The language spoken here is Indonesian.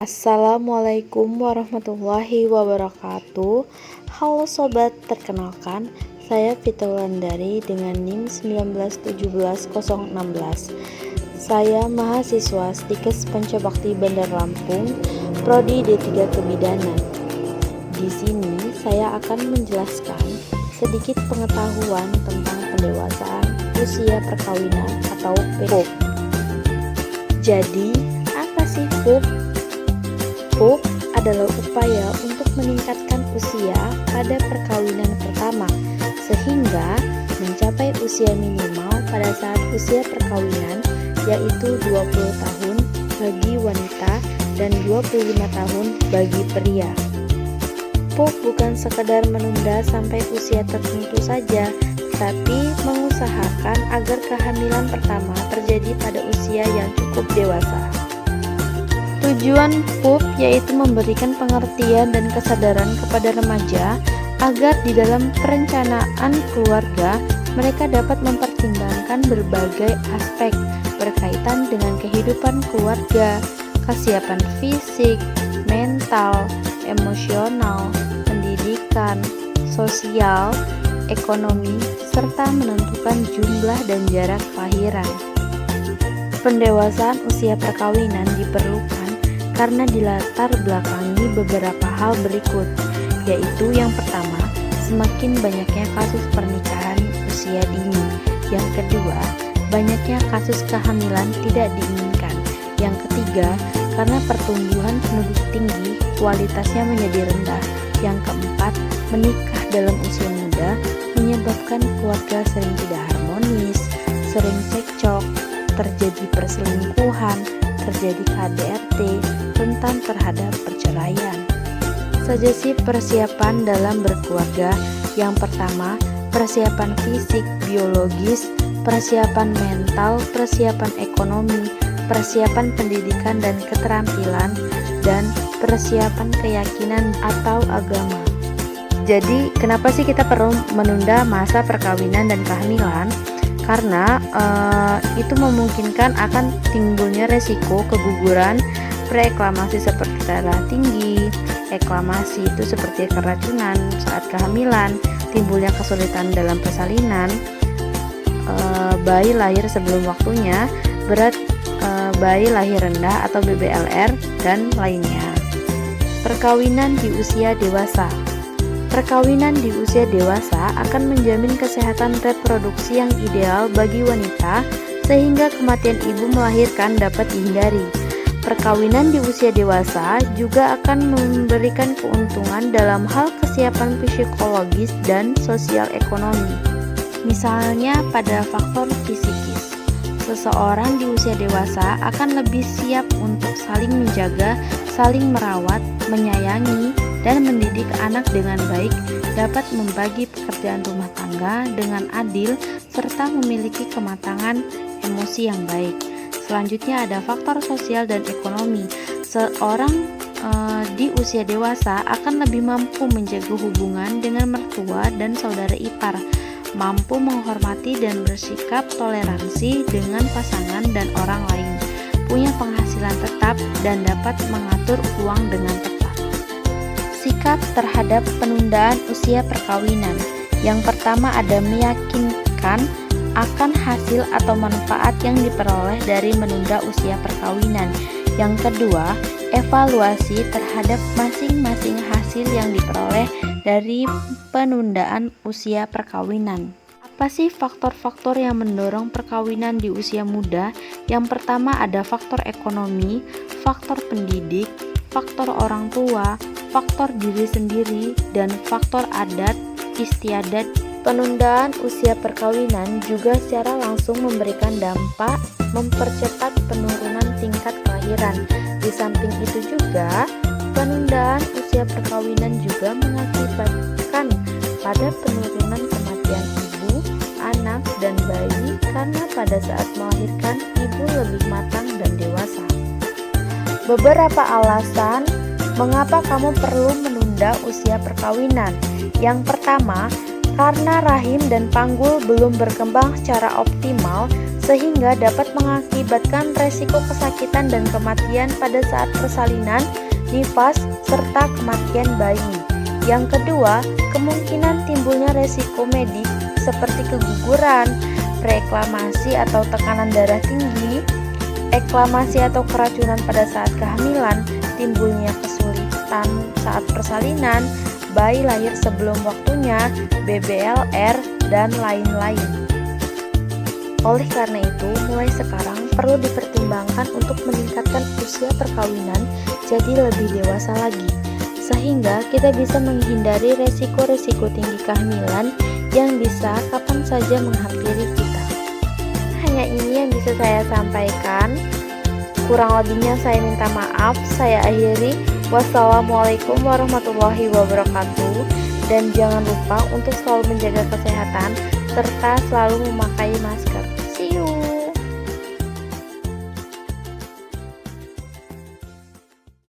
Assalamualaikum warahmatullahi wabarakatuh. Halo sobat, perkenalkan saya Vita Wulandari dengan NIM 1917016. Saya mahasiswa Stikes Pancabakti Bandar Lampung, Prodi D3 Kebidanan. Di sini saya akan menjelaskan sedikit pengetahuan tentang pendewasaan usia perkawinan atau PUP. Jadi, apa sih PUP? PUP adalah upaya untuk meningkatkan usia pada perkawinan pertama sehingga mencapai usia minimal pada saat usia perkawinan, yaitu 20 tahun bagi wanita dan 25 tahun bagi pria. PUP bukan sekedar menunda sampai usia tertentu saja, tapi mengusahakan agar kehamilan pertama terjadi pada usia yang cukup dewasa. Tujuan PUP yaitu memberikan pengertian dan kesadaran kepada remaja agar di dalam perencanaan keluarga mereka dapat mempertimbangkan berbagai aspek berkaitan dengan kehidupan keluarga, kesiapan fisik, mental, emosional, pendidikan, sosial, ekonomi, serta menentukan jumlah dan jarak kelahiran. Pendewasaan usia perkawinan diperlukan karena dilatar belakangi beberapa hal berikut, yaitu yang pertama, semakin banyaknya kasus pernikahan usia dini. Yang kedua, banyaknya kasus kehamilan tidak diinginkan. Yang ketiga, karena pertumbuhan penduduk tinggi, kualitasnya menjadi rendah. Yang keempat, menikah dalam usia muda menyebabkan keluarga sering tidak harmonis, sering cekcok, terjadi perselingkuhan, terjadi KDRT, rentan terhadap perceraian. Sugesti persiapan dalam berkeluarga. Yang pertama, persiapan fisik, biologis, persiapan mental, persiapan ekonomi, persiapan pendidikan dan keterampilan, dan persiapan keyakinan atau agama. Jadi, kenapa sih kita perlu menunda masa perkawinan dan kehamilan? Karena itu memungkinkan akan timbulnya resiko keguguran, preeklamasi seperti darah tinggi, eklamasi itu seperti keracunan saat kehamilan, timbulnya kesulitan dalam persalinan, bayi lahir sebelum waktunya, berat bayi lahir rendah atau BBLR, dan lainnya. Perkawinan di usia dewasa. Perkawinan di usia dewasa akan menjamin kesehatan reproduksi yang ideal bagi wanita sehingga kematian ibu melahirkan dapat dihindari. Perkawinan di usia dewasa juga akan memberikan keuntungan dalam hal kesiapan psikologis dan sosial ekonomi. Misalnya pada faktor fisikis. Seseorang di usia dewasa akan lebih siap untuk saling menjaga, saling merawat, menyayangi, dan mendidik anak dengan baik, dapat membagi pekerjaan rumah tangga dengan adil, serta memiliki kematangan emosi yang baik. Selanjutnya ada faktor sosial dan ekonomi. Seorang di usia dewasa akan lebih mampu menjaga hubungan dengan mertua dan saudara ipar, mampu menghormati dan bersikap toleransi dengan pasangan dan orang lain, punya penghasilan tetap, dan dapat mengatur uang dengan tepat. Sikap terhadap penundaan usia perkawinan. Yang pertama ada meyakinkan akan hasil atau manfaat yang diperoleh dari menunda usia perkawinan. Yang kedua, evaluasi terhadap masing-masing hasil yang diperoleh dari penundaan usia perkawinan. Apa sih faktor-faktor yang mendorong perkawinan di usia muda? Yang pertama ada faktor ekonomi, faktor pendidik, faktor orang tua, faktor diri sendiri, dan faktor adat istiadat. Penundaan usia perkawinan juga secara langsung memberikan dampak mempercepat penurunan tingkat kelahiran. Di samping itu juga, penundaan usia perkawinan juga mengakibatkan pada penurunan kematian ibu, anak, dan bayi karena pada saat melahirkan ibu lebih matang dan dewasa. Beberapa alasan mengapa kamu perlu menunda usia perkawinan. Yang pertama, karena rahim dan panggul belum berkembang secara optimal sehingga dapat mengakibatkan resiko kesakitan dan kematian pada saat persalinan, nifas, serta kematian bayi. Yang kedua, kemungkinan timbulnya resiko medik seperti keguguran, preeklamasi atau tekanan darah tinggi, eklamasi atau keracunan pada saat kehamilan, timbulnya kesulitan saat persalinan, bayi lahir sebelum waktunya, BBLR, dan lain-lain. Oleh karena itu, mulai sekarang perlu dipertimbangkan untuk meningkatkan usia perkawinan jadi lebih dewasa lagi, sehingga kita bisa menghindari resiko-resiko tinggi kehamilan yang bisa kapan saja menghampiri kita. Hanya ini yang bisa saya sampaikan. Kurang lebihnya saya minta maaf. Saya akhiri. Wassalamualaikum warahmatullahi wabarakatuh. Dan jangan lupa untuk selalu menjaga kesehatan serta selalu memakai masker.